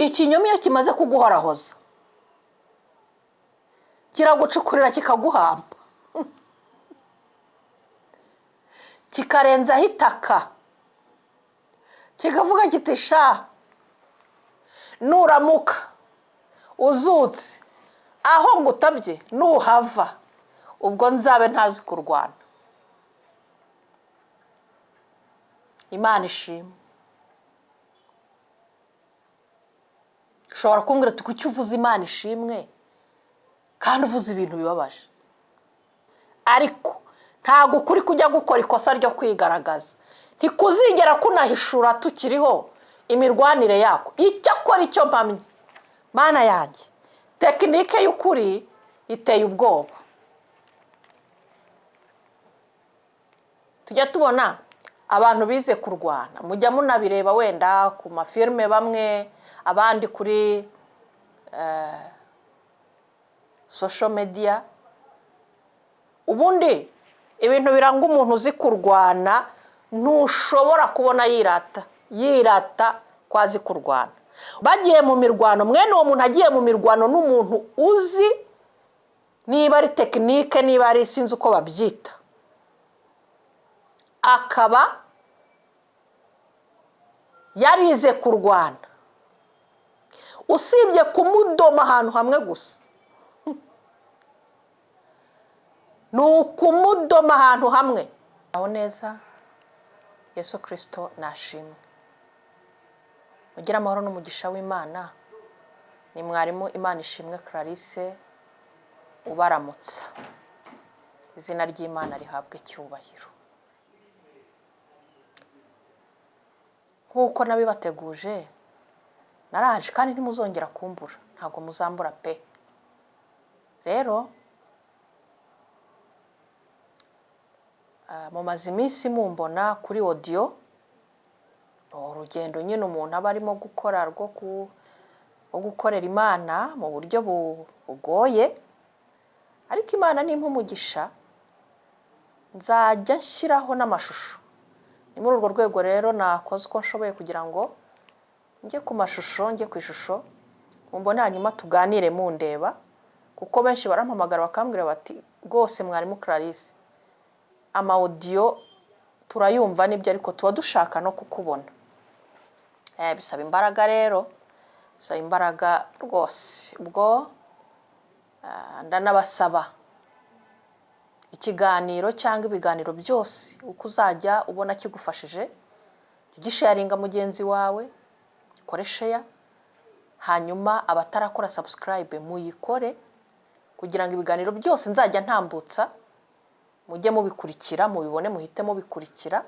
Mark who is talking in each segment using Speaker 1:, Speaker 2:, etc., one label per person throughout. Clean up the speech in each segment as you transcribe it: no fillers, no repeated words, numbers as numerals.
Speaker 1: ikinyoma iyo kimaze kuguhorahoza kiragucukurira kikaguhamba kikarenzaho itaka kikavuga kiti sha nuramuka uzutse aho ngutabye nuhava ubwo nzabe ntazi kurwana. Imana ishimwe. Ushobora kumbwira ati kuki uvuze Imana ishimwe kandi uvuze ibintu bibabaje? Ariko ntago ukuri kujya gukora ikosa ryo kwigaragaza, ntikuzigera kunahishura tukiriho imirwanire yako. Icyo akora icyo mpamye, Mana yanjye, tekinike y'ukuri iteye ubwoba. Tujya tubona abantu bize kurwana, mujya munabireba wenda ku mafilme bamwe, abandi kuri social media. Ubundi ibintu biranga umuntu uzi kurwana ntushobora kubona yirata kwazi kurwana. Bagiye mu mirwano, mwene uwo muntu agiye mu mirwano n'umuntu uzi niba ari tekinike, niba ari sinzi uko babyita, akaba yarize kurwana, usibye kumudoma ahantu hamwe gusa. Nukumudoma ahantu hamwe. Aho neza, Yesu Kristo nashimwe. Mugira amahoro n'umugisha w'Imana. Ni mwarimu Imana ishimwe Clarisse ubaramutsa. Izina ry'Imana rihabwe icyubahiro. Nkuko nabibateguje, naraje kandi ntimuzongera kumbura, ntago muzambura pe. Rero mumaze iminsi mumbona kuri audio, urugendo nyine umuntu aba arimo gukora rwo gukorera Imana mu buryo bugoye, ariko Imana nimpa umugisha nzajya nshyiraho n'amashusho. Ni muri urwo rwego rero nakoze uko nshoboye kugira ngo njye ku mashusho, njye ku ishusho, mumbone hanyuma tuganire mundeba, kuko benshi barampamagara bakambwira bati rwose mwarimu Clarisse, ama audio turayumva nibyo ariko tuba dushaka no kukubona. Bisaba imbaraga rero, bisaba imbaraga rwose. Ubwo ndanabasaba ikiganiro cyangwa ibiganiro byose uko uzajya ubona kigufashije, ugisharinga mugenzi wawe, ukore share, hanyuma abatarakora subscribe muyikore kugira ngo ibiganiro byose nzajya ntambutsa mujye mubikurikira, mubibone, muhite mubikurikira.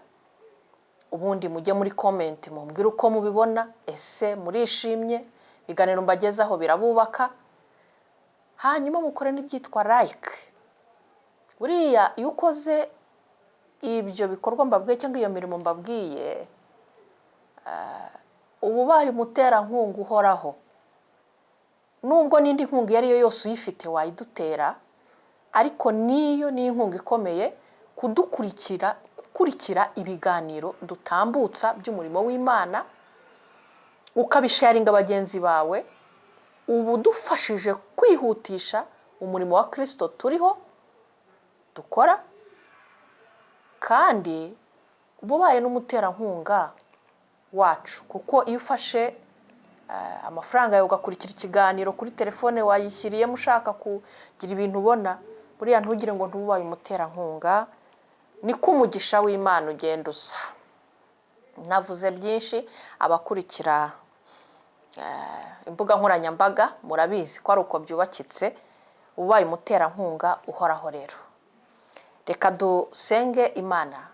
Speaker 1: Ubundi mujye muri comment mumbwire uko mubibona, ese murishimye, ibiganiro mbagezaho birabubaka. Hanyuma mukore n'ibyitwa like. Buriya iyo ukoze ibyo bikorwa mbabwiye cyangwa iyo mirimo mbabwiye, ububaye umutera nkunga uhoraho. Nubwo n'indi nkunga iyo ariyo yose uyifite wayidutera, ariko niyo ni inkunga ikomeye gukurikira ibiganiro dutambutsa by'umurimo w'Imana, ukabisharinga bagenzi bawe. Ubu dufashije kwihutisha umurimo wa Kristo turiho dukora, kandi ububaye n'umuterankunga wacu, kuko iyo ufashe amafaranga yawe ugakurikira ikiganiro kuri telefone wayishyiriyemo ushaka kugira ibintu ubona, buriya ntugire ngo ntubaye umuterankunga, niko umugisha w'Imana ugenda uza. Navuze byinshi, abakurikira imbuga nkoranyambaga murabizi ko ari uko byubakitse, ubaye umuterankunga uhoraho. Rero reka dusenge Imana,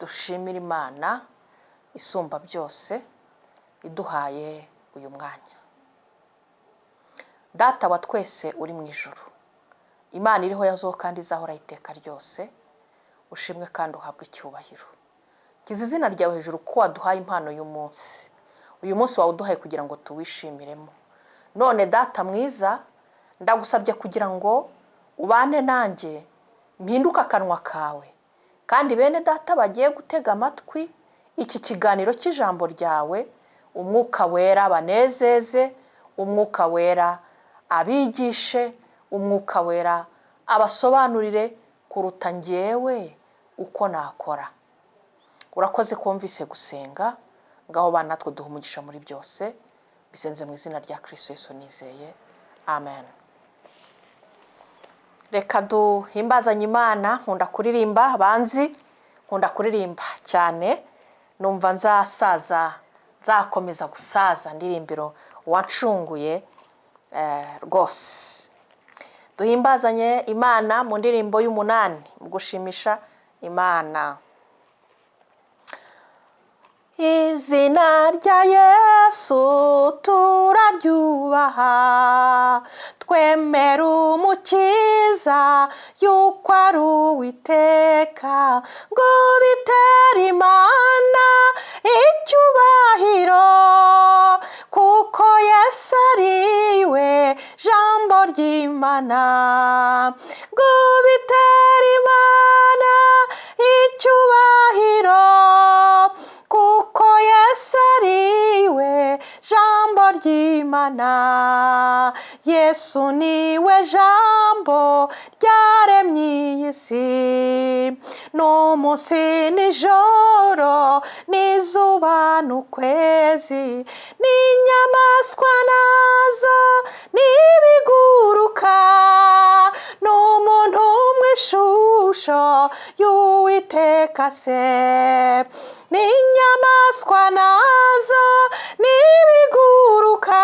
Speaker 1: dushimire Imana isumba byose iduhaye uyu mwanya. Data wa twese uri mu ijuru, Imana iriho yazo kandi izahora iteka ryose, ushimwe kandi uhabwe icyubahiro. Kiza izina ryawe hejuru ko waduhaye impano y'umunsi. Uyu munsi wawe uduhaye kugira ngo tuwishimiremo. None Data mwiza, ndagusabye kugira ngo ubane nanjye, mpinduka akanwa kawe, kandi bene Data bagiye gutega amatwi iki kiganiro cy'ijambo ryawe, umwuka wera banezeze, umwuka wera abigishe, umwuka wera abasobanurire kuruta njyewe uko nakora. Urakoze kumvise gusenga, ngaho bana natwe duha umugisha muri byose, bisenze mu izina rya Kristo Yesu nizeye, amen. Reka duhimbazanye Imana. Nkunda kuririmba, banzi nkunda kuririmba cyane, numva nzakomeza gusaza ndirimbiro wacunguye rwose. Duhimbazanye Imana mu ndirimbo y'umunani mu gushimisha Imana. Izina rya Yesu turaryubaha, twemera umukiza yuko ari Uwiteka, ngo bitere Imana icyubahiro, kuko Yesu ari we Jambo ry'Imana, ngo bitere Imana icyubahiro, kuko Yesu ari we Jambo ry'Imana. Yesu ni we Jambo ryaremye iyi si, n'umunsi n'ijoro, n'izuba n'ukwezi, n'inyamaswa nazo n'ibiguruka, n'umuntu mu ishusho y'Uwiteka se, n'inyamaswa nazo n'ibiguruka,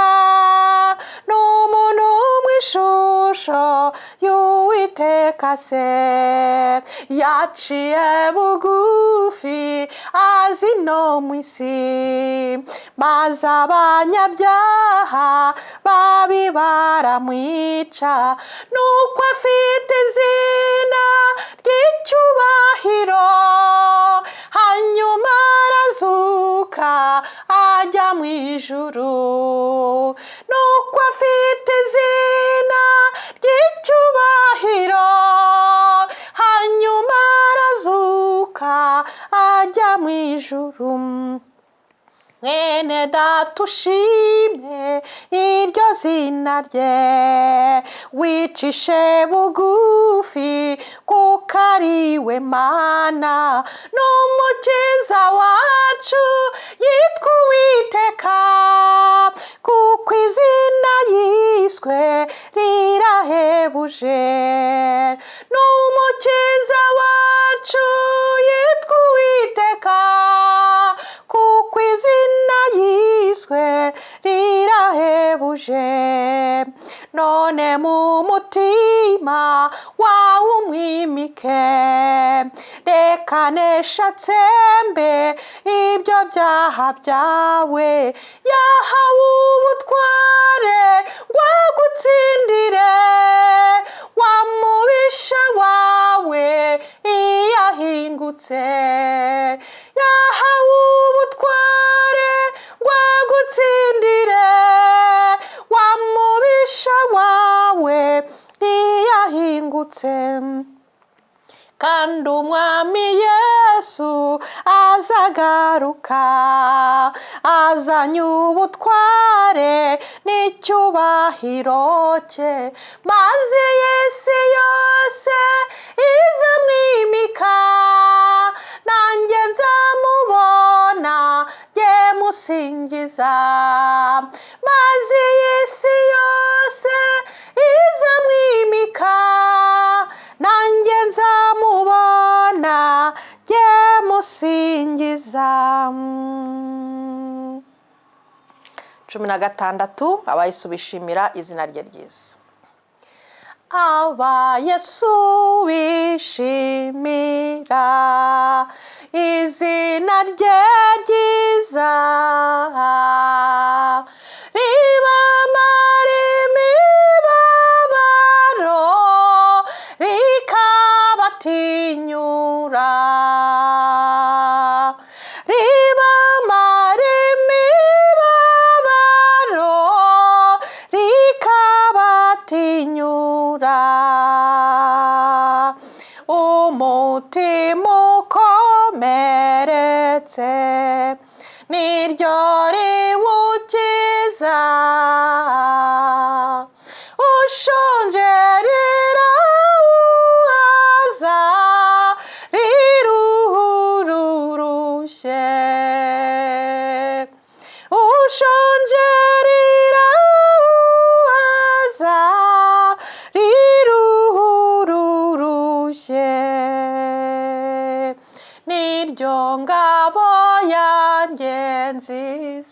Speaker 1: n'umuntu mu ishusho y'Uwiteka se, yaciye bugufi azi no mu isi, maze abanyabyaha babi baramwica, nuko afite izina ry'icyubahiro, hanyuma arazuka ajya mu ijuru, nuko afite izina ry'icyubahiro, hanyuma arazuka ajya mu ijuru. Mwene data ushime iryo zina rye, wicishe bugufi kuko ari we Mana n'umukiza wacu, yitwa Uwiteka, kuko izina yiswe rirahebuje, n'umukiza wacu yitwa Uwiteka, kuko izina yiswe rirahebuje. None mu mutima wawe umwimike, reka nesha atsembe ibyo byaha byawe, yahawe ubutware ngo agutsindire, wa mubisha wawe iyo ahingutse, yahawe ubutware ngo agutsindire, wa mubisha wawe iyo ahingutse. Kandi umwami Yesu azagaruka, azanye ubutware n'icyubahiro cye, maze isi yose izamwimika, nanjye nzamubona jye musingiza, maze isi yose izamwimika, nanjye nzamubona jye musingiza. 16 abayesu bishimira izina rye ryiza. Abayesu bishimira izina rye ryiza, ribamara imibabaro rikabatinyura, ribamara imibabaro rikabatinyura, umutima ukomeretse niryo riwukiza,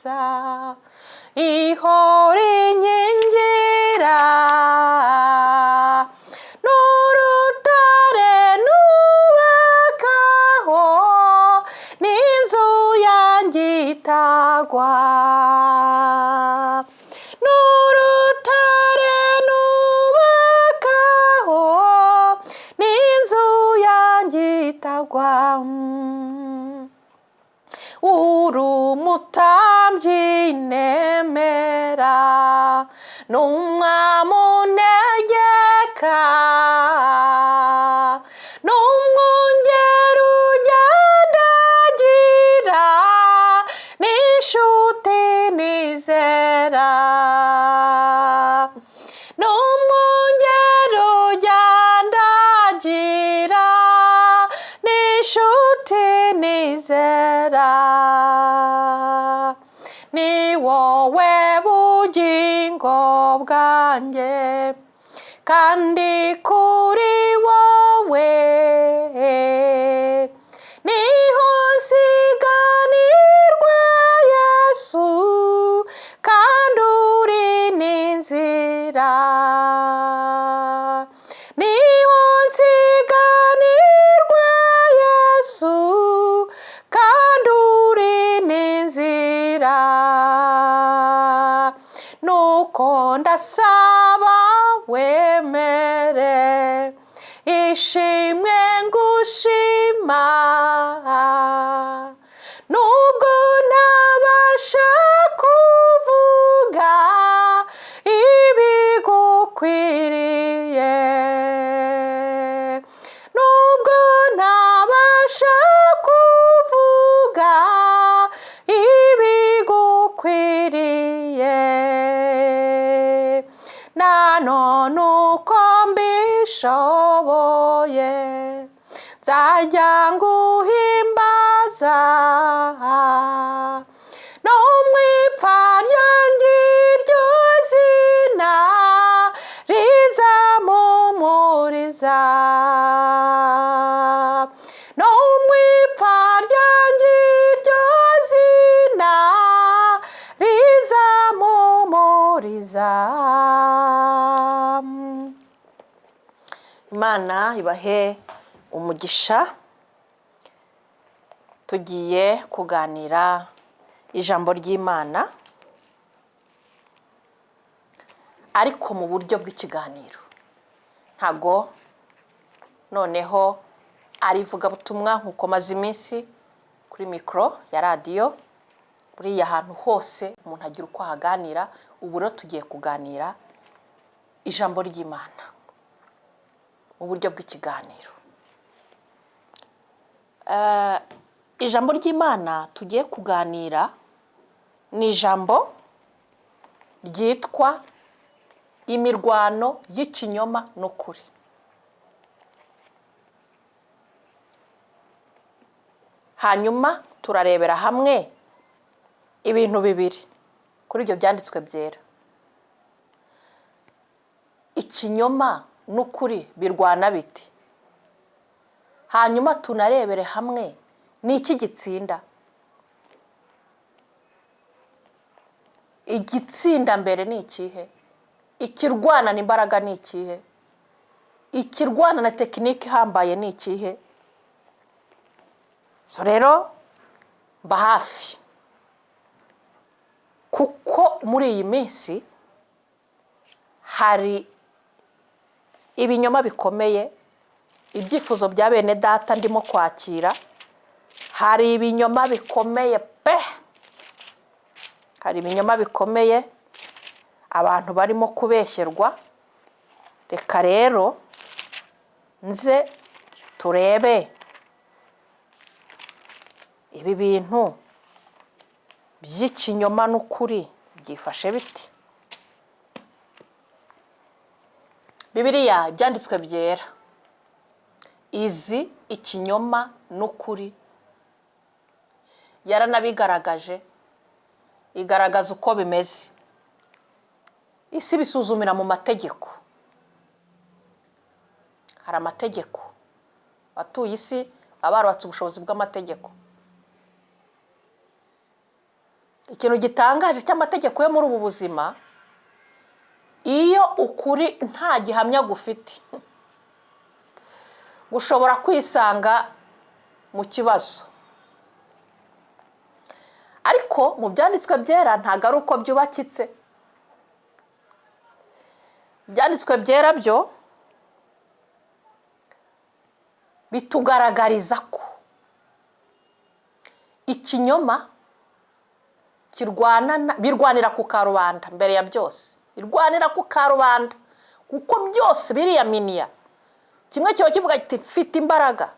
Speaker 1: neza ihora inkingira n'urutare nubakaho n'inzu yanjye itagwa n'urutare nubakaho n'inzu yanjye itagwa uri umutambyi nemera n'umwami untegeka n'umwungeri ugendagira n'inshuti nizera n'umwungeri ugendagira n'inshuti nizera ni wowe bugingo bwanjye kandi kuri wowe niho nsiganirwa Yesu kandi uri n'inzira niho nsiganirwa Yesu kandi uri n'inzira nuko ndasaba wemere ishimwe ngushima nubwo ntabasha kuvuga ibigukwiriye nubwo ntabasha kuvuga ibigukwiriye nanone uko mbishoboye nzajya nguhimbaza no mu ipfa ryanjye iryo zina rizampumuriza no mu ipfa ryanjye iryo zina rizampumuriza. Imana ibahe umugisha. Tugiye kuganira ijambo ry'Imana ariko mu buryo bw'ikiganiro, ntago noneho arivuga butumwa nkuko maze iminsi kuri mikoro ya radiyo. Buriya ahantu hose umuntu agira uko ahaganira. Ubu rero tugiye kuganira ijambo ry'Imana mu buryo bw'ikiganiro. Ijambo ry'Imana tugiye kuganira ni ijambo ryitwa imirwano y'ikinyoma n'ukuri. Hanyuma turarebera hamwe ibintu bibiri kuri ibyo byanditswe byera. Ikinyoma n'ukuri birwana biti. Hanyuma tunarebere hamwe ni iki gitsinda. Igitsinda mbere ni ikihe? Ikirwana n'imbaraga ni ikihe? Ikirwana na tekinike ihambaye ni ikihe? So rero mba hafi, kuko muri iyi minsi hari ibinyoma bikomeye, ibyifuzo bya bene data ndimo kwakira. Hari ibinyoma bikomeye pe, hari ibinyoma bikomeye abantu barimo kubeshyerwa. Reka rero nze turebe ibi bintu by'ikinyoma n'ukuri byifashe biti. Bibiliya byanditswe byera izi ikinyoma n'ukuri yaranabigaragaje, igaragaza uko bimeze. Isi bisuzumira mu mategeko. Hari amategeko atuye isi, abarubatse ubushobozi bw'amategeko. ikintu gitangaje cy'amategeko yo muri ubu buzima, iyo ukuri nta gihamya gufite, gushobora kwisanga mu kibazo. Ariko mu byanditswe byera ntago ari uko byubakitse. Byanditswe byera byo bitugaragariza ko ikinyoma birwanira ku karubanda mbere ya byose. Birwanira ku karubanda kuko byose biriyaminiya. Kimwe kiba kivuga kiti mfite imbaraga,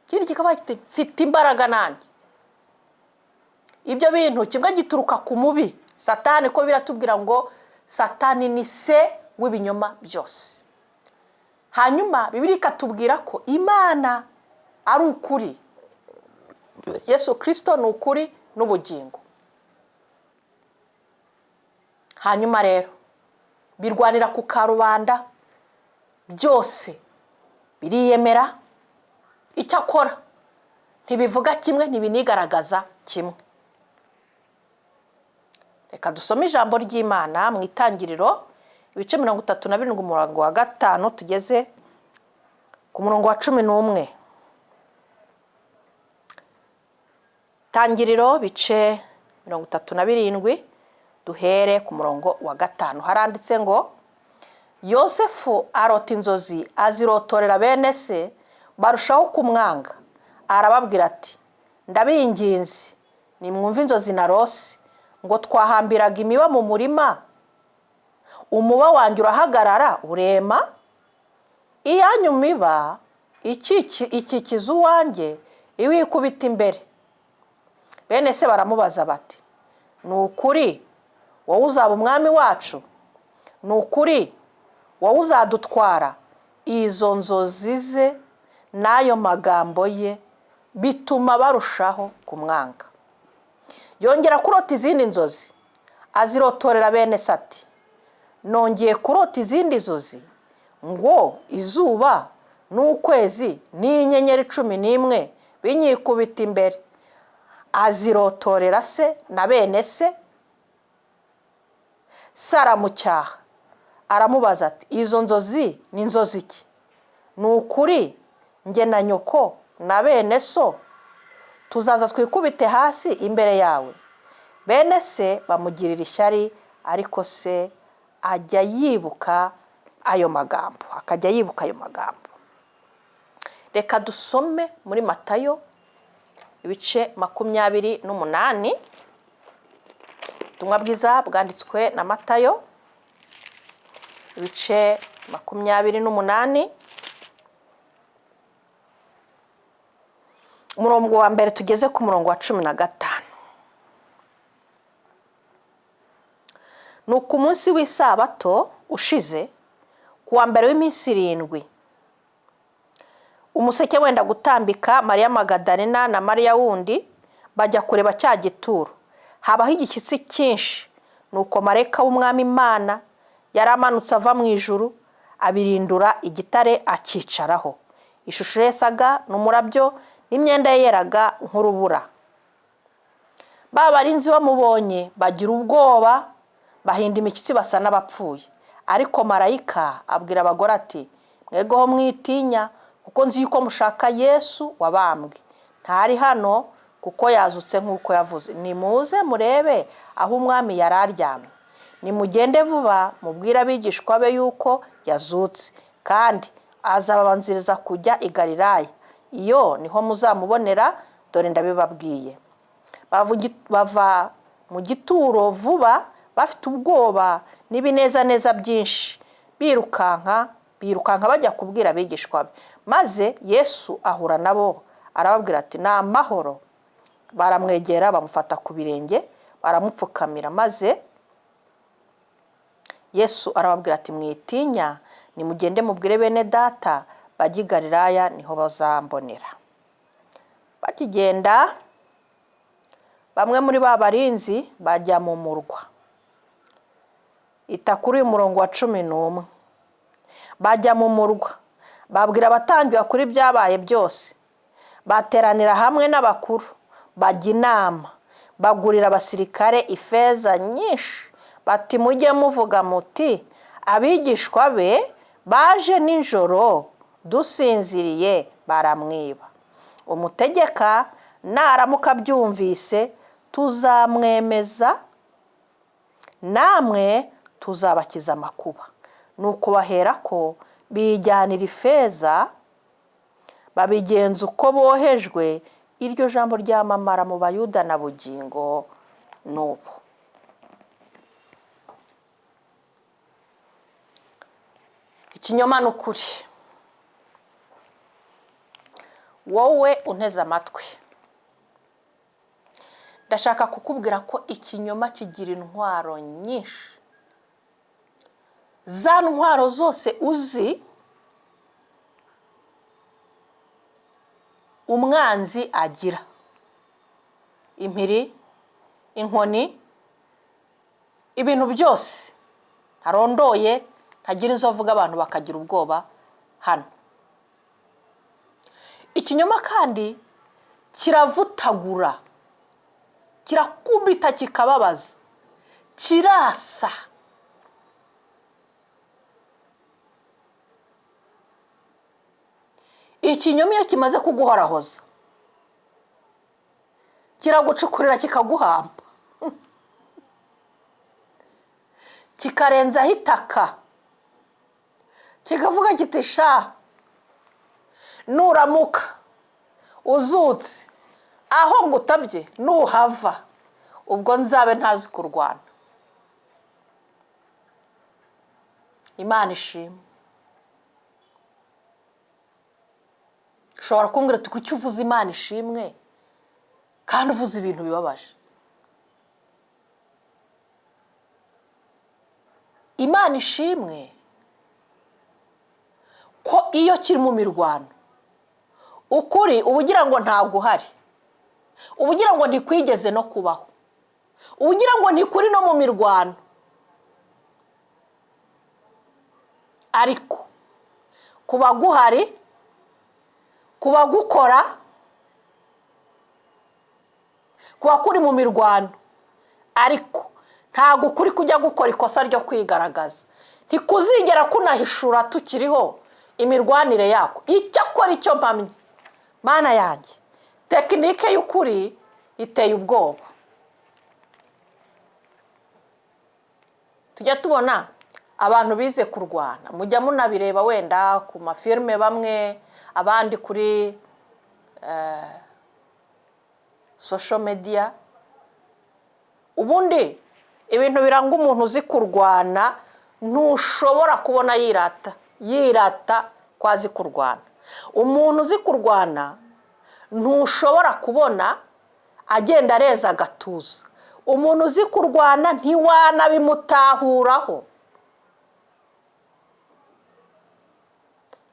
Speaker 1: ikindi kikavuga kiti mfite imbaraga nanjye. Ibyo bintu kimwe gituruka ku mubi Satani, ko biratubwira ngo Satani ni se w'ibinyoma byose. Hanyuma Bibiliya ikatubwira ko Imana ari ukuri, Yesu Kristo ni ukuri n'ubugingo. Hanyuma rero birwanira ku karubanda, byose biriyemera, icyakora ntibivuga kimwe, ntibinigaragaza kimwe. Reka dusome ijambo ry'Imana mu Itangiriro ibice 37 umurongo wa 5 tugeze ku murongo wa 11. Tangiriro bice 37 duhere ku murongo wa 5. Haranditse ngo Yosefu arota inzozi azirotorera bene se, barushaho kumwanga. Arababwira ati ndabinginze nimwumve inzozi narose, ngo twahambiraga imiba mu murima, umuba wanjye urahagarara urema, iyanyu miba ikikiza uwanjye iwikubita imbere. Bene se baramubaza bati ni ukuri wowe uzaba umwami wacu? Ni ukuri wowe uzadutwara? Izo nzozi ze n'ayo magambo ye bituma barushaho kumwanga. Yongera kurota izindi nzozi azirotorera bene se ati nongeye kurota izindi nzozi, ngo izuba n'ukwezi n'inyenyeri 11 binyikubita imbere. Azirotorera se na bene se. Saramucyaha aramubaza ati izo nzozi ni inzozi ki? Ni ukuri njye na nyoko na bene so tuzaza twikubite hasi imbere yawe? Bene se bamugirira ishyari, ariko se ajya yibuka ayo magambo, akajya yibuka ayo magambo. Reka dusome muri Matayo ibice 28. Ubutumwa bwiza bwanditswe na Matayo ibice 28 umurongo wa mbere tugeze ku murongo wa 15. Nuko umunsi w'isabato ushize, kuwa mbere w'iminsi 7, umuseke wenda gutambika, Mariya Magadalena na Mariya wundi bajya kureba cya gituro. Habaho igishyitsi cyinshi, nuko marayika w'umwami Imana yaramanutse ava mu ijuru, abirindura igitare akicaraho. Ishusho yesaga n'umurabyo, n'imyenda ye yeraga nk'urubura. Babarinzi bamubonye bagira ubwoba, bahinda imishyitsi basa n'abapfuye. Ariko marayika abwira abagore ati mwegoho mwitinya, kuko nzi yuko mushaka Yesu wabambwe. Ntari hano, kuko yazutse nk'uko yavuze. Nimuze murebe aho umwami yari aryamye. Nimugende vuba mubwire abigishwa be yuko yazutse, kandi azababanziriza kujya i Galilaya. Iyo niho muzamubonera, dore ndabibabwiye. Bava mu gituro vuba bafite ubwoba n'ibinezaneza byinshi, birukanka bajya kubwira abigishwa be. Maze Yesu ahura nabo, arababwira ati ni amahoro. Baramwegera bamufata ku birenge, baramupfukamira. Maze Yesu arababwira ati mwitinya, nimugende mubwire bene data bajya i Galilaya, niho bazambonera. Bakigenda, bamwe muri ba barinzi bajya mu murwa. Ita kuri umurongo wa 11. Bajya mu murwa, babwira abatambyi bakuru ibyabaye byose. Bateranira hamwe n'abakuru, bajya inama. bagurira abasirikare ifeza nyinshi bati mujye muvuga muti abigishwa be baje nijoro dusinziriye baramwiba. Umutegeka naramuka byumvise tuzamwemeza namwe tuzabakiza amakuba. Nuko baherako bijyanira ifeza babigenza uko bohejwe. Iryo jambo ryamamara mu Bayuda na bugingo n'ubu. Ikinyoma n'ukuri. Wowe unteze amatwi, ndashaka kukubwira ko ikinyoma kigira intwaro nyinshi. Za ntwaro zose uzi umwanzi agira, impiri, inkoni, ibintu byose arondoye ntagira izo avuga abantu bakagira ubwoba hano. Ikinyoma kandi kiravutagura, kirakubita kikababaza, kirasa. Ikinyoma iyo kimaze kuguhorahoza kiragucukurira kikaguhamba, kikarenzaho itaka, kikavuga kiti sha nuramuka uzutse aho ngutabye nuhava ubwo nzabe ntazi kurwana. Imana ishimwe. Ushobora kumbwira ati kuki uvuze Imana ishimwe kandi uvuze ibintu bibabaje? Imana ishimwe ko iyo kiri mu mirwano ukuri ubugira ngo ntabwo uhari, ubugira ngo ntikwigeze no kubaho, ubugira ngo ntikuri no mu mirwano. Ariko kuba guhari, kuba gukora, kuba kuri mu mirwano, ariko ntabwo ukuri kujya gukora ikosa ryo kwigaragaza. Ntikuzigera kunahishura tukiriho imirwanire yako. Icyo akora icyo mpamye, Mana yanjye, tekinike y'ukuri iteye ubwoba. Tujya tubona abantu bize kurwana, mujya munabireba wenda ku mafilme bamwe, abandi kuri social media. Ubundi ibintu biranga umuntu uzi kurwana ntushobora kubona yirata kwazi kurwana. Umuntu uzi kurwana ntushobora kubona agenda areza agatuza. Umuntu uzi kurwana ntiwana bimutahuraho.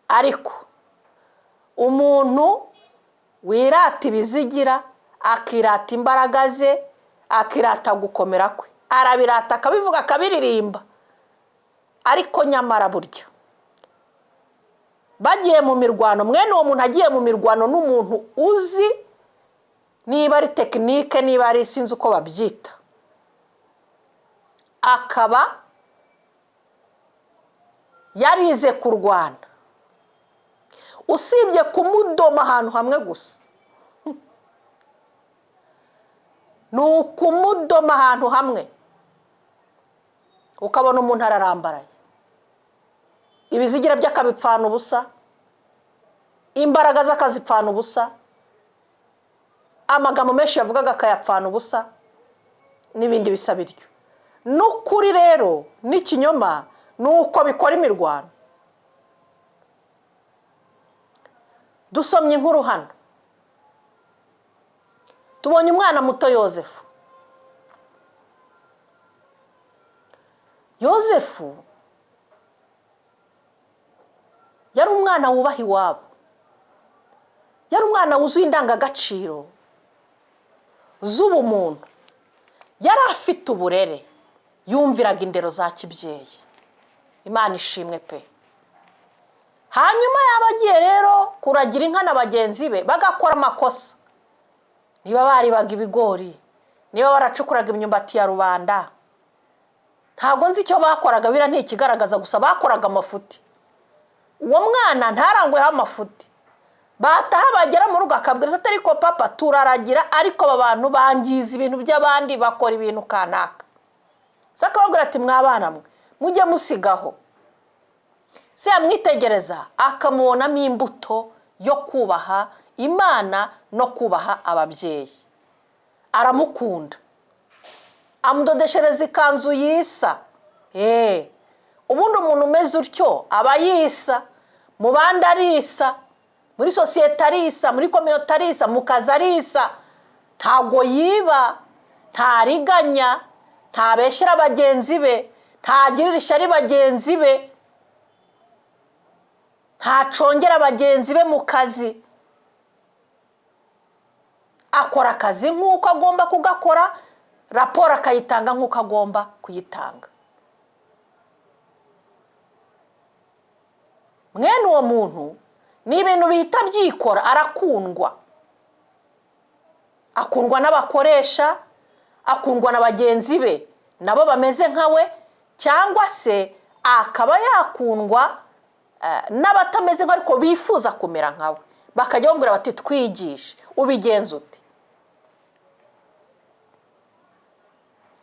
Speaker 1: Ariko umuntu wirata ibizigira, akirata imbaraga ze, akirata gukomera kwe, arabirata akabivuga akabiririmba, ariko nyamara burya bagiye mu mirwano, mwene uwo muntu agiye mu mirwano n'umuntu uzi niba ari tekinike, niba ari sinzi uko babyita, akaba yarize kurwana, usibye kumudoma ahantu hamwe gusa, ni ukumudoma ahantu hamwe ukabona umuntu ararambaraye, ibizigira by'akabipfana ubusa, imbaraga z'akazipfana ubusa, amagambo menshi yavugaga akayapfana ubusa, n'ibindi bisa bityo. N'ukuri rero n'ikinyoma ni uko bikora imirwano. Dusomye inkuru hano, tubonye umwana muto Yozefu. Yozefu yari umwana wubaha iwabo, yari umwana wuzuye indangagaciro z'ubumuntu, yari afite uburere, yumviraga indero za kibyeyi. Imana ishimwe pe. Hanyuma yabagiye rero kuragira inka na bagenzi be bagakora amakosa, niba baribaga ibigori, niba baracukuraga imyumbati ya rubanda ntabwo nzi icyo bakoraga bira ntikigaragaza gusa bakoraga amafuti uwo mwana ntarangweho amafuti bataha bagera mu rugo akabwiriza atari ko papa turaragira ariko aba bantu bangiza ibintu by'abandi bakora ibintu kanaka saka bagura ati mwabana mwe mujye musigaho se yamwitegereza akamubonamo imbuto yo kubaha Imana no kubaha ababyeyi aramukunda amudodeshereza ikanzu yisa ubundi umuntu umeze utyo aba yisa mu bandi arisa muri sosiyete arisa muri community arisa mu kazi arisa ntago yiba ntariganya ntabeshyira bagenzi be ntagirira ishyari bagenzi be ntacongera bagenzi be mu kazi akora akazi nk'uko agomba kugakora raporo akayitanga nk'uko agomba kuyitanga mwene uwo muntu ni ibintu bihita byikora arakundwa akundwa n'abakoresha akundwa na bagenzi be nabo bameze nkawe cyangwa se akaba yakundwa n'abatameze nka ariko bifuza kumera nkawe bakajya bambwira bati twigishe ubigenza ute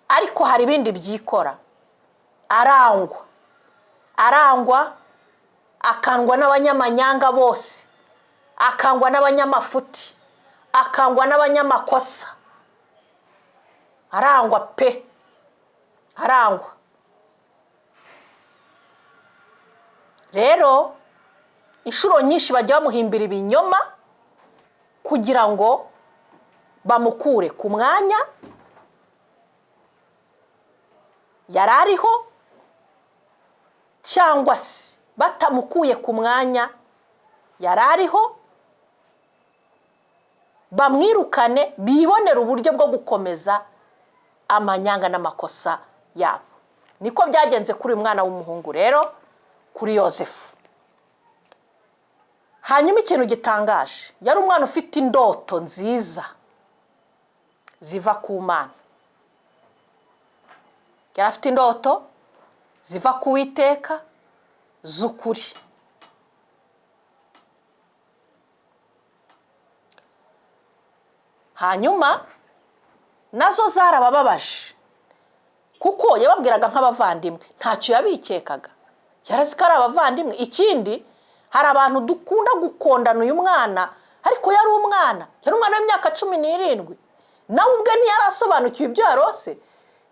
Speaker 1: ariko hari ibindi byikora arangwa akangwa n'abanyamanyanga bose akangwa n'abanyamafuti akangwa n'abanyamakosa arangwa pe arangwa rero inshuro nyinshi bajya bamuhimbira ibinyoma kugira ngo bamukure ku mwanya yarariho cyangwa se batamukuye ku mwanya yarariho bamwirukane bibonera uburyo bwo gukomeza amanyanga n'amakosa yabo niko byagenze kuri umwana w'umuhungu rero kuri Yosefu hanyuma ikintu gitangaje yari umwana ufite indoto nziza ziva ku Mana yari afite indoto ziva ku Uwiteka z'ukuri hanyuma nazo zarabababaje kuko yababwiraga nk'abavandimwe ntacyo yabikekaga yarazi ko ari abavandimwe ikindi hari abantu dukunda gukondana uyu mwana ariko yari umwana w'imyaka 17 nawe ubwe ntiyarasobanukiwe ibyo yarose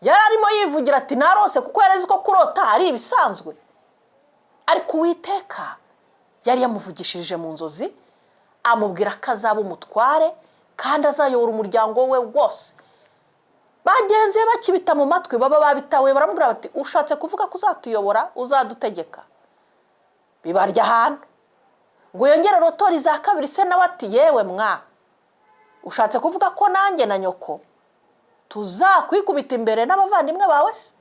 Speaker 1: yari arimo yivugira ati narose kuko yarazi ko kurota ari ibisanzwe ariko Uwiteka yari yamuvugishije mu nzozi amubwira ko azaba umutware kandi azayobora umuryango we wose bagenzi bakibita mu matwi baba babitawe baramubwira bati ushatse kuvuga ko uzatuyobora uzadutegeka bibarya ahantu ngo yongere rotori za kabiri se nawe ati yewe mwa ushatse kuvuga ko nanjye na nyoko tuzakwikubita imbere n'abavandimwe bawe se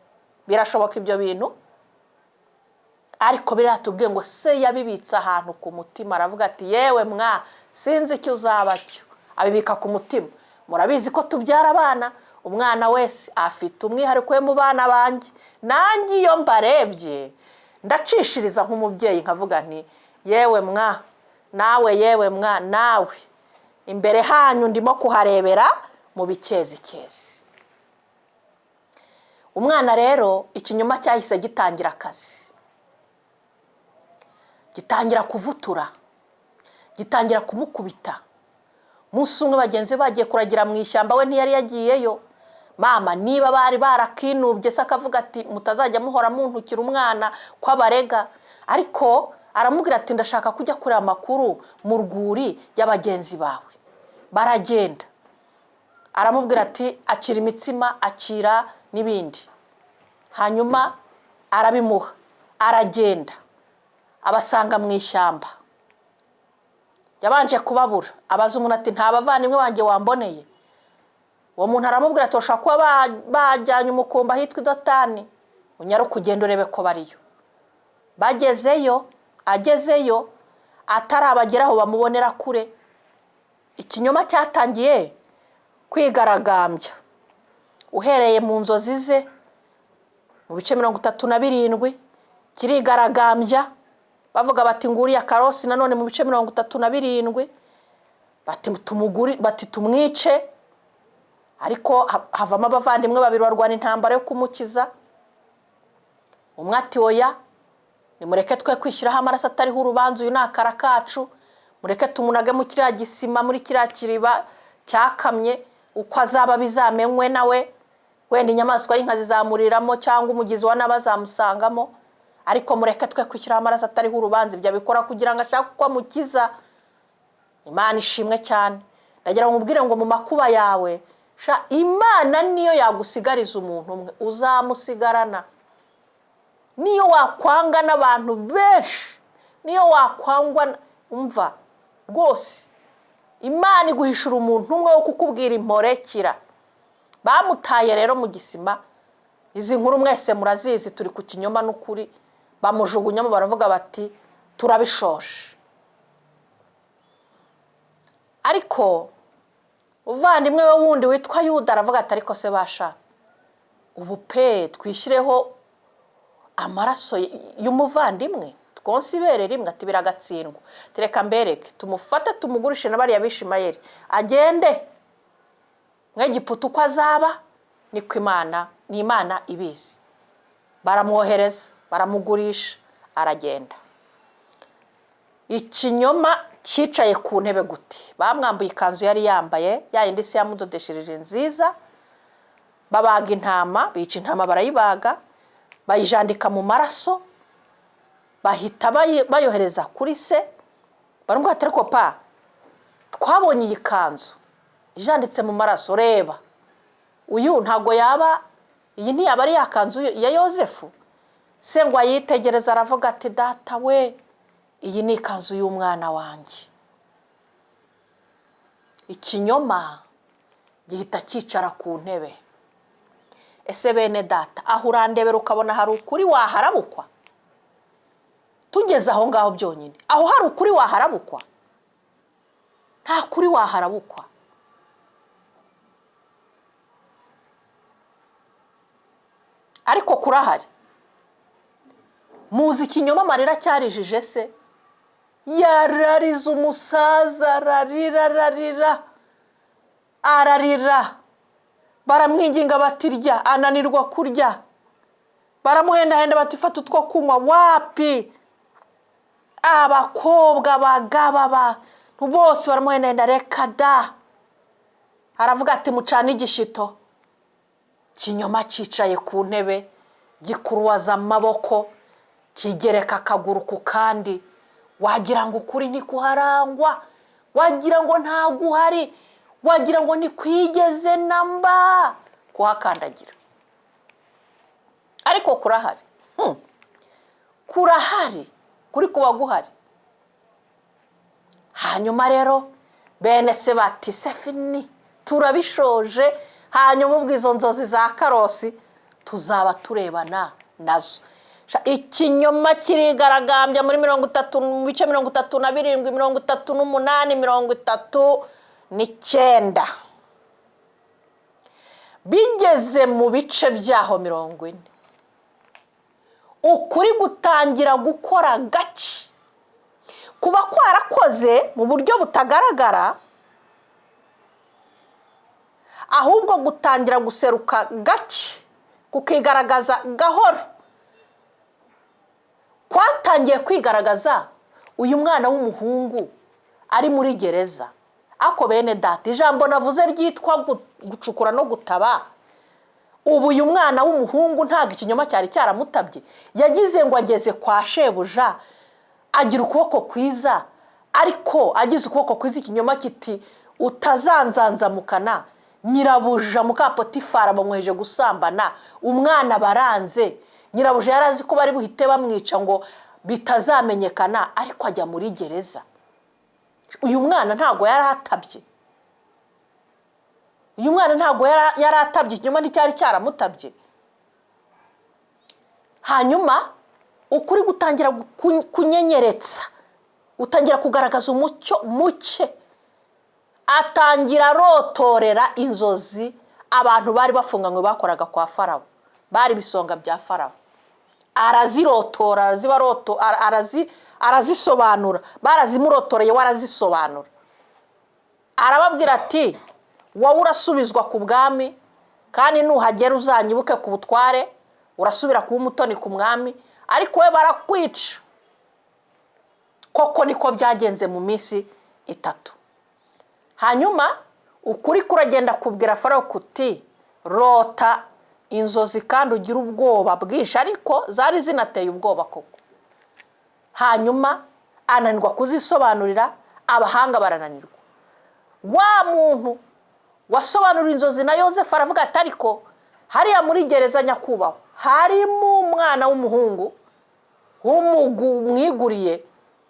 Speaker 1: birashoboka ibyo bintu ariko biratubwiye ngo se yabibitse ahantu ku mutima aravuga ati yewe mwa sinzi icyo uzabacyo abibika ku mutima murabizi ko tubyara abana umwana wese afite umwihariko we mu bana banjye nanjye iyo mbarebye ndacishiriza nk'umubyeyi nkavuga nti yewe mwa nawe yewe mwa nawe imbere hanyu ndimo kuharebera mu bikezi umwana rero ikinyoma cyahise gitangira akazi gitangira kuvutura gitangira kumukubita umunsi umwe bagenzi bagiye kuragira mu ishyamba we ntiyari yagiyeyo mama niba bari barakinubye se akavuga ati mutazajya muhora muntukira umwana kw'abarega ariko aramubwira ati ndashaka kujya kureba amakuru mu rwuri y'abagenzi bawe baragenda aramubwira ati akira imitsima akira n'ibindi hanyuma arabimuha aragenda abasanga mu ishyamba yabanje kubabura abaza umuntu ati nta bavandimwe banjye wamboneye uwo muntu aramubwira ati ushaka kuba bajyanye umukumba hitwa Dotani unyaruka ugenda urebe ko bariyo agezeyo atarabageraho bamubonera kure ikinyoma cyatangiye kwigaragambya uhereye mu nzozi ze mu bice 37 kirigaragambya bavuga bati nguriya Clarisse nanone mu bice 37 bati tumwice, ariko havamo abavandimwe babiri barwana intambara yo kumukiza. Umwe ati oya, nimureke twe kwishyiraho amaraso atariho urubanza, uyu nakara kacu, mureke tumunage mu kiriya gisima muri kiriya kiriba cyakamye, uko azaba bizamenywe nawe, wenda inyamaswa y'inka zizamuriramo cyangwa umugizi wa nabazamusangamo, ariko mureke twe kwishyiraho amaraso atariho urubanza. Ibyo bikora kugira ngo ashake uko amukiza. Imana ishimwe cyane. Ndagira ngo mubwire ngo mu makuba yawe Imana niyo yagusigariza umuntu umwe uzamusigarana. Niyo wakwanga n'abantu benshi, niyo wakwangwa, umva rwose Imana iguhishura umuntu umwe wo kukubwira imporekira. Bamutaye rero mu gisima, izi nkuru mwese murazizi, turi ku kinyoma n'ukuri. Bamujugunyamo baravuga bati turabishoshe. Ariko uvandimwe we wundi witwa Yuda aravuga ati ariko se basha, ubu pe twishyireho amaraso y'umuvandimwe twonse ibere rimwe, ati biragatsindwa. Tereka mbereke tumufate tumugurishe n'abariya b'Ishimayeli agende nk'Egiputa uko azaba niko Imana ibizi. Baramwohereza baramugurisha aragenda. Ikinyoma cyicaye ku ntebe gute? Bamwambuye ikanzu yari yambaye, yayindi se yamudodeshereje nziza, babaga intama, bica intama barayibaga, bayijandika mu maraso, bahita bayohereza kuri se. Baramubwira ati ariko pa, twabonye iyi kanzu ijanditse mu maraso, reba uyu ntago yaba, iyi ntiyaba ari ya kanzu ya Yozefu? Se ngo ayitegereza aravuga ati data we, iyi ni ikanzu y'umwana wanjye. Ikinyoma gihita cyicara ku ntebe. Ese bene data, aho urandebera ukabona hari ukuri waharabukwa? Tugeze aho ngaho byonyine, aho hari ukuri waharabukwa? Nta kuri waharabukwa. Ariko kurahari. Muzi ikinyoma amarira cyarijije se? Yararize umusaza, ararira. Baramwinginga batirya, ananirwa kurya. Baramuhendahenda bati fata utwo kunywa, wapi? Abakobwa bagaba bose baramuhendahenda, reka da. Aravuga ati mucana igishito. Kinyoma cyicaye ku ntebe, gikuruwaza amaboko, kigereka akaguru ku kandi. Wagira ngo ukuri ntikuharangwa, wagira ngo ntaguhari, wagira ngo ntikwigeze namba kuhakandagira. Ariko kurahari. Kurahari, kuri kuba guhari. Hanyuma rero bene se bati sefini turabishoje, hanyuma ubwo izo nzozi za Clarisse tuzaba turebana nazo. Ikinyoma kirigaragambya muri 30 mu bice 37 38 39. Bigeze mu bice byaho 40, ukuri gutangira gukora gake, kuba kwarakoze mu buryo butagaragara, ahubwo gutangira guseruka gake, kukigaragaza gahoro. Kwatangiye kwigaragaza uyu mwana w'umuhungu ari muri gereza. Ako bene data, ijambo navuze ryitwa gucukura no gutaba, ubu uyu mwana w'umuhungu ntago ikinyoma cyari cyaramutabye. Yagize ngo ageze kwa shebuja, agira ukuboko kwiza, ariko agize ukuboko kwiza ikinyoma kiti utazanzanzamukana. Nyirabuja muka Potifara bamweje gusambana, umwana baranze. Nyirabuja yarazi ko bari buhite bamwica ngo bitazamenyekana, ariko ajya muri gereza. Uyu mwana ntago yaratabye. Uyu mwana ntago yaratabye, ikinyoma nticyari cyaramutabye. Hanyuma ukuri gutangira kunyenyeretsa, utangira kugaragaza umucyo muke. Atangira rotorera inzozi abantu bari bafunganywe bakoraga kwa Farawo, bari bisonga bya Farawo. Arazirotora, arazisobanura, barazimurotoreye warazisobanura. Arababwira ati wowe urasubizwa ku bwami, kandi nuhagera uzanyibuke ku butware, urasubira kuba umutoni ku mwami, ariko we barakwica. Koko niko byagenze mu minsi 3. Hanyuma ukuri kuragenda kubwira Farawo kuti rota inzozi kandi ugira ubwoba bwinshi, ariko zari zinateye ubwoba koko. Hanyuma ananirwa kuzisobanurira, abahanga barananirwa. Wa muntu wasobanura inzozi na Yosefu aravuga ati ariko hariya muri gereza nyakubahwa harimo umwana w'umuhungu w'umwiguriye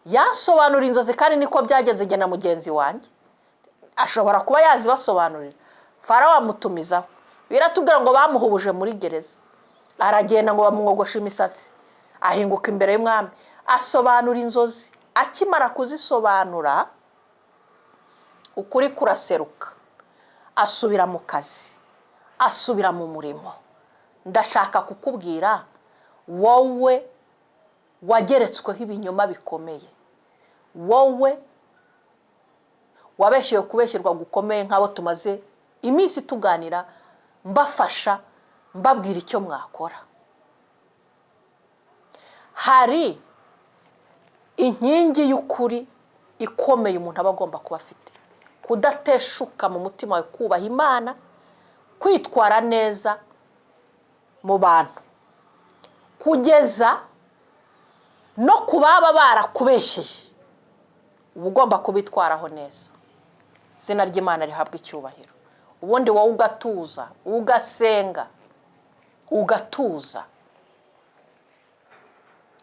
Speaker 1: yasobanura inzozi, kandi niko byagenze njye na mugenzi wanjye. Ashobora kuba yazibasobanurira. Farawo amutumizaho, biratubwira ngo bamuhubuje muri gereza. Aragenda ngo bamwogoshe imisatsi, ahinguka imbere y'umwami, asobanura inzozi. Akimara kuzisobanura, ukuri kuraseruka, asubira mu kazi, asubira mu murimo. Ndashaka kukubwira wowe wageretsweho ibinyoma bikomeye, wowe wabeshywe kubeshyirwa gukomeye nk'abo tumaze iminsi tuganira, mbafasha mbabwira icyo mwakora. Hari inkingi y'ukuri ikomeye umuntu aba agomba kuba afite: kudateshuka mu mutima we, kubaha Imana, kwitwara neza mu bantu, kugeza no kubaba barakubeshyeye uba ugomba kubitwaraho neza. Izina ry'Imana rihabwa icyubahiro. Ubundi wowe ugatuza, ugasenga, ugatuza,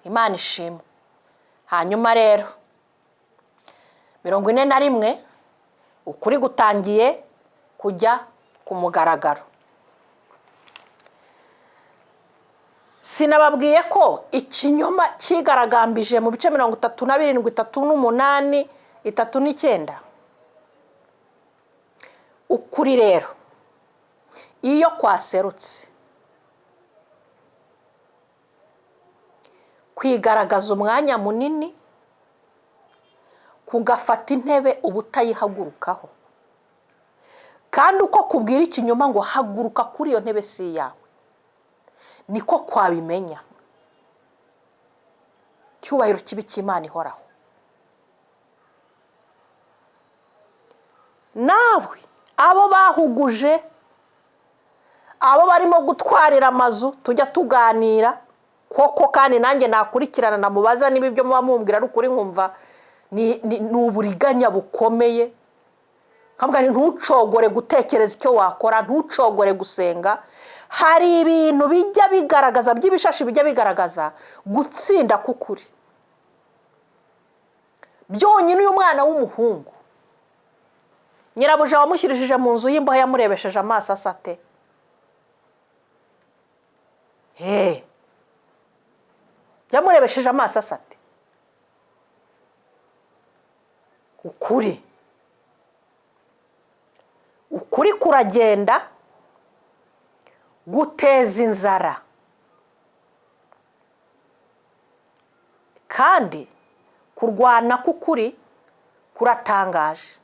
Speaker 1: Imana ishimwe. Hanyuma rero 41 ukuri gutangiye kujya ku mugaragaro. Sinababwiye ko ikinyoma kigaragambije mu bice 37, 38, 39. Ukuri rero iyo kwaserutse kwigaragaza umwanya munini, kugafata intebe ubutayihagurukaho, kandi uko kubwira ikinyoma ngo haguruka kuri iyo ntebe si yawe, niko kwabimenya. Cyubahiro kibi cy'Imana ihoraho. Nawe abo bahuguje, abo barimo gutwarira amazu, tujya tuganira koko, kandi nanjye nakurikirana namubaza niba ibyo muba mumbwira ari ukuri, nkumva ni uburiganya bukomeye. Nkambwa ntucogore gutekereza icyo wakora, ntucogore gusenga. Hari ibintu bijya bigaragaza by'ibishashi, bijya bigaragaza gutsinda k'ukuri. Byonyine uyu mwana w'umuhungu, nyirabuja wamushyirishije mu nzu y'imbohe yamurebesheje amaso asate. Yamurebesheje amaso asate. Ukuri kuragenda guteza inzara, kandi kurwana k'ukuri kuratangaje.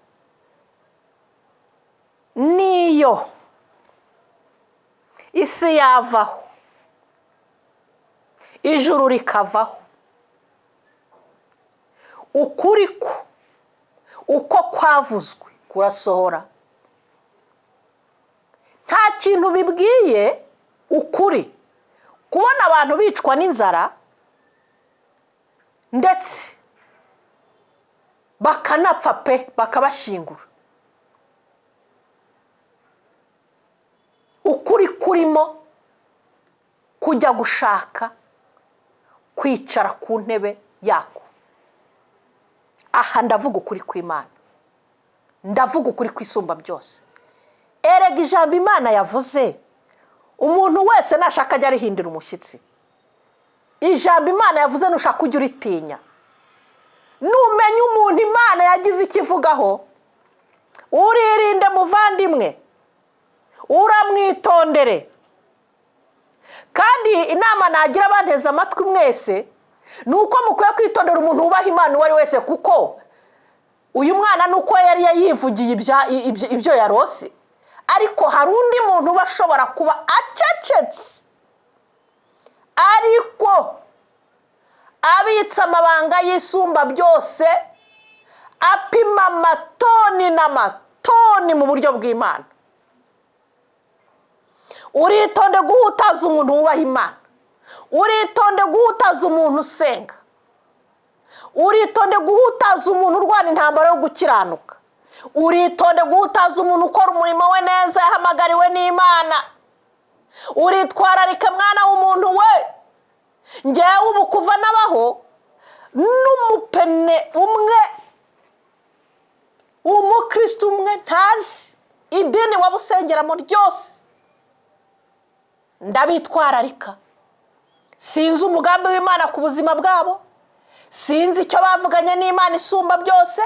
Speaker 1: Niyo isi yavaho, ijuru rikavaho, ukuri uko kwavuzwe kurasohora. Nta kintu bibwiye ukuri kubona abantu bicwa n'inzara ndetse bakanapfa pe, bakabashingura. Ukuri kurimo kujya gushaka kwicara ku ntebe yako. Aha ndavuga ukuri kw'Imana, ndavuga ukuri kwisumba byose. Erega ijambo Imana yavuze umuntu wese nashaka ajya arihindira umushyitsi. Ijambo Imana yavuze nushaka ujya uritinya. Numenya umuntu Imana yagize ikivugaho, uririnde muvandimwe. uramwitondere. Kandi inama nagira abanteze amatwi mwese ni uko mukwiye kwitondera umuntu wubaha Imana uwo ari wese, kuko uyu mwana nuko yari yivugiye ibyo yarose, ariko hari undi muntu bashobora kuba acecetse ariko abitsa amabanga y'isumba byose, apima amatoni n'amatoni mu buryo bw'Imana. Uritonde guhutaza umuntu wubaha Imana, uritonde guhutaza umuntu usenga, uritonde guhutaza umuntu urwana intambara yo gukiranuka, uritonde guhutaza umuntu ukora umurimo we neza yahamagariwe n'Imana. Uritwararike mwana w'umuntu we. Njyewe ubu kuva nabaho n'umupene umwe, umukristo umwe ntazi idini wabusengeramo ryose, ndabitwararika. Sinzi umugambi w'Imana ku buzima bwabo, sinzi icyo bavuganye n'Imana isumba byose,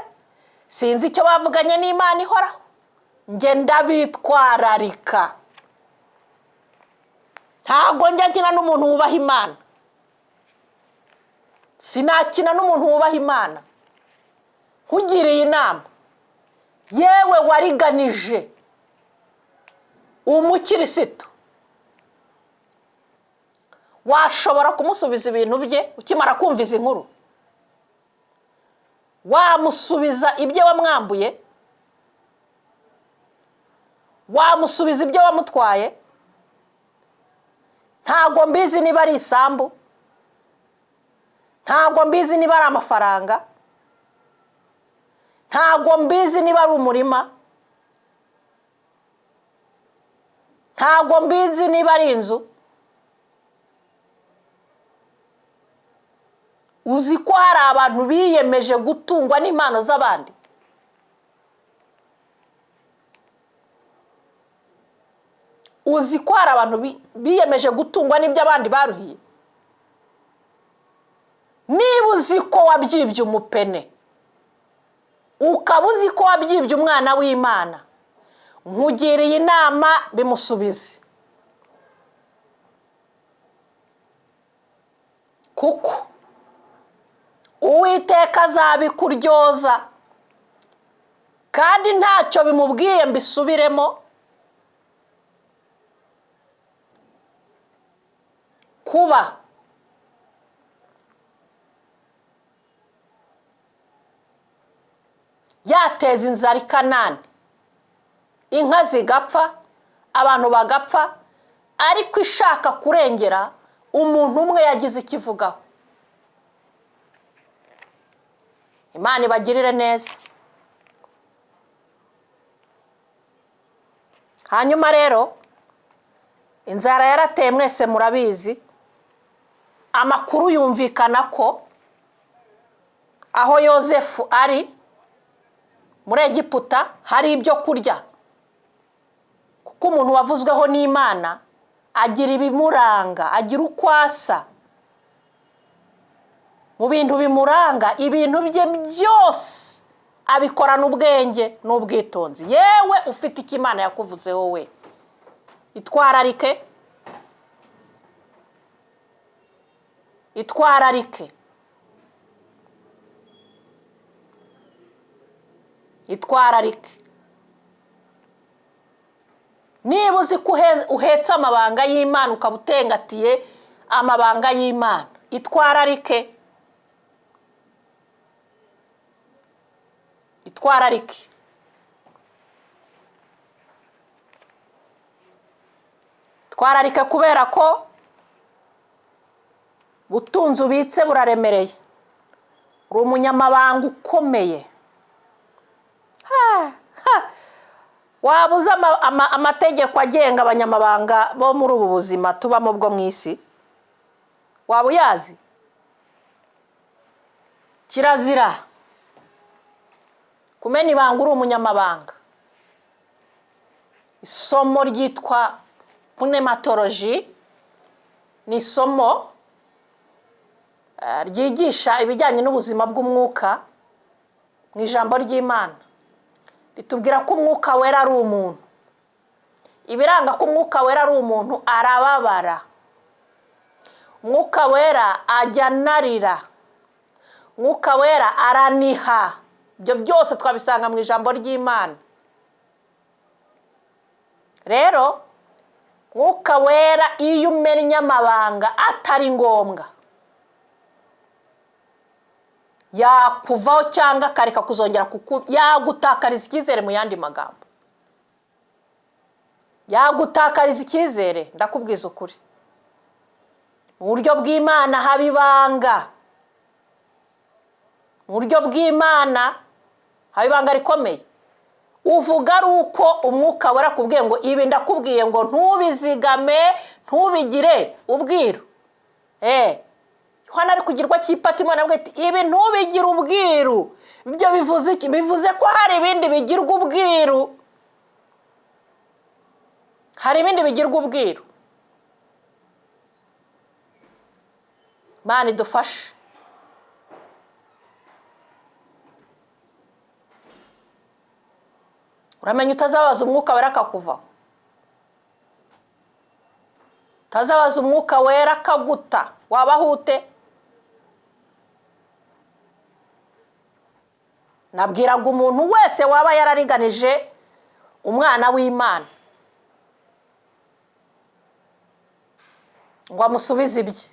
Speaker 1: sinzi icyo bavuganye n'Imana ihoraho. Nge ndabitwararika. Ntabwo njya nkina n'umuntu wubaha Imana, sinakina n'umuntu wubaha Imana. Nkugiriye inama, yewe wariganije umukirisitu, washobora kumusubiza ibintu bye ukimara kumva izi nkuru. Wamusubiza ibyo wamwambuye, wamusubiza ibyo wamutwaye. Ntago mbizi niba ari isambu, ntago mbizi niba ari amafaranga, ntago mbizi niba ari umurima, ntago mbizi niba ari inzu. Uzi ko hari abantu biyemeje gutungwa n'impano z'abandi? Uzi ko hari abantu biyemeje gutungwa n'ibyo abandi baruhiye? Niba uzi ko wabyibye umupene, ukaba uzi ko wabyibye umwana w'Imana, nkugiriye inama bimusubize. Kuko Uwiteka azabikuryoza, kandi ntacyo bimubwiye mbisubiremo. Kuba yateza inzara i Kanani, inka zigapfa, abantu bagapfa, ariko ishaka kurengera umuntu umwe yagize ikivugaho. Imana ibagirire neza. Hanyuma rero inzara yarateye, mwese murabizi. Amakuru yumvikana ko aho Yosefu ari muri Egiputa hari ibyo kurya, kuko umuntu wavuzweho n'Imana agira ibimuranga, agira uko asa. Mu bintu bimuranga, ibintu bye byose abikorana ubwenge n'ubwitonzi. Yewe ufite icyo Imana yakuvuzeho we, itwararike, itwararike, itwararike. Niba uzi ko uhetse amabanga y'Imana ukaba utengatiye amabanga y'Imana, itwararike, itwararike. Twararike kubera ko butunzi ubitse buraremereye. Uri umunyamabanga ukomeye. Wabuze amategeko agenga abanyamabanga bo muri ubu buzima tubamo bwo mu isi? Waba uyazi? Kirazira kumena ibanga uri umunyamabanga. Isomo ryitwa pnematology ni isomo ryigisha ibijyanye n'ubuzima bw'umwuka mu ijambo ry'Imana. Ritubwira ko umwuka wera ari umuntu. ibiranga ko umwuka wera ari umuntu arababara, umwuka wera ajya anarira, umwuka wera araniha. Ibyo byose twabisanga mu ijambo ry'Imana. Rero umwuka wera iyo umennye amabanga atari ngombwa yakuvaho cyangwa akareka kuzongera yagutakariza icyizere. Mu yandi magambo, yagutakariza icyizere. Ndakubwiza ukuri, mu buryo bw'Imana haba ibanga, mu buryo bw'Imana haba ibanga rikomeye. Uvuga ari uko umwuka wera akubwiye ngo ibi ndakubwiye ngo ntubizigame, ntubigire ubwiru. Yohana ari kugirwa cy'ipati, Imana avuga ati ibi ntubigire ubwiru. Ibyo bivuze iki? Bivuze ko hari ibindi bigirwa ubwiru, hari ibindi bigirwa ubwiru. Imana idufashe. Uramenya utazabaza umwuka wera akakuvaho, utazabaza umwuka wera akaguta, wabaho ute? Nabwiraga umuntu wese waba yarariganije umwana w'Imana ngo amusubize ibye,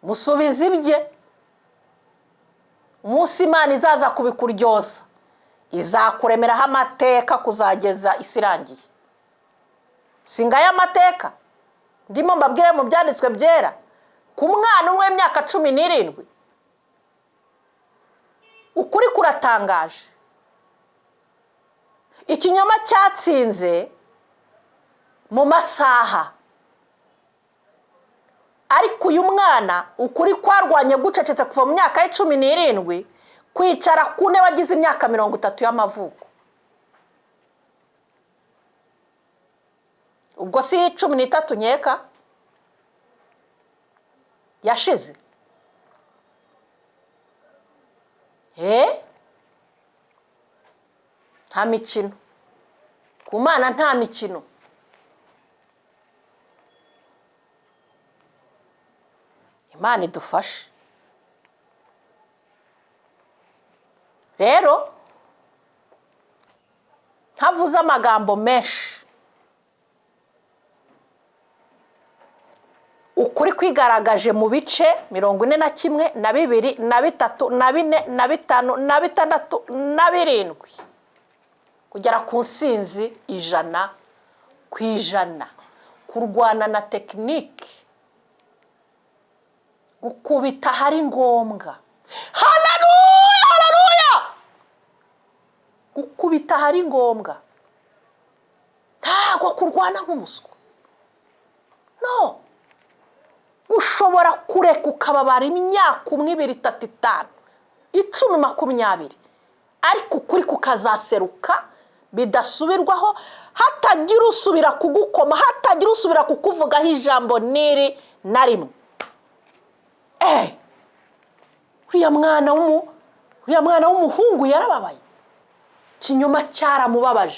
Speaker 1: musubize ibye. Umunsi Imana izaza kubikuryoza, izakuremeraho amateka kuzageza isi irangiye. Singaye amateka ndimo mbabwire mu byanditswe byera ku mwana umwe w'imyaka 17. Ukuri kuratangaje. Ikinyoma cyatsinze mu masaha, ariko uyu mwana ukuri kwarwanye gucecetse kuva mu myaka ye 17 kwicara ku ntebe agize imyaka 30 y'amavuko. Ubwo si 13 nkeka yashize. Nta mikino ku Mana, nta mikino. Imana idufashe. Rero ntavuze amagambo menshi, ukuri kwigaragaje mu bice 41 na 2 na 3 na 4 na 5 na 6 na 7 kugera ku nsinzi 100%. Kurwana na tekinike, gukubita hari ngombwa. Haleluya, haleluya! Gukubita hari ngombwa, ntabwo kurwana nk'umuswa. No, ushobora kureka ukababara imyaka 1, 2, 3, 5, 10, 20, ariko ukuri kukazaseruka bidasubirwaho, hatagira usubira kugukoma, hatagira usubira kukuvugaho ijambo niri na rimwe. Uriya mwana w'umuhungu yarababaye, ikinyoma cyaramubabaje.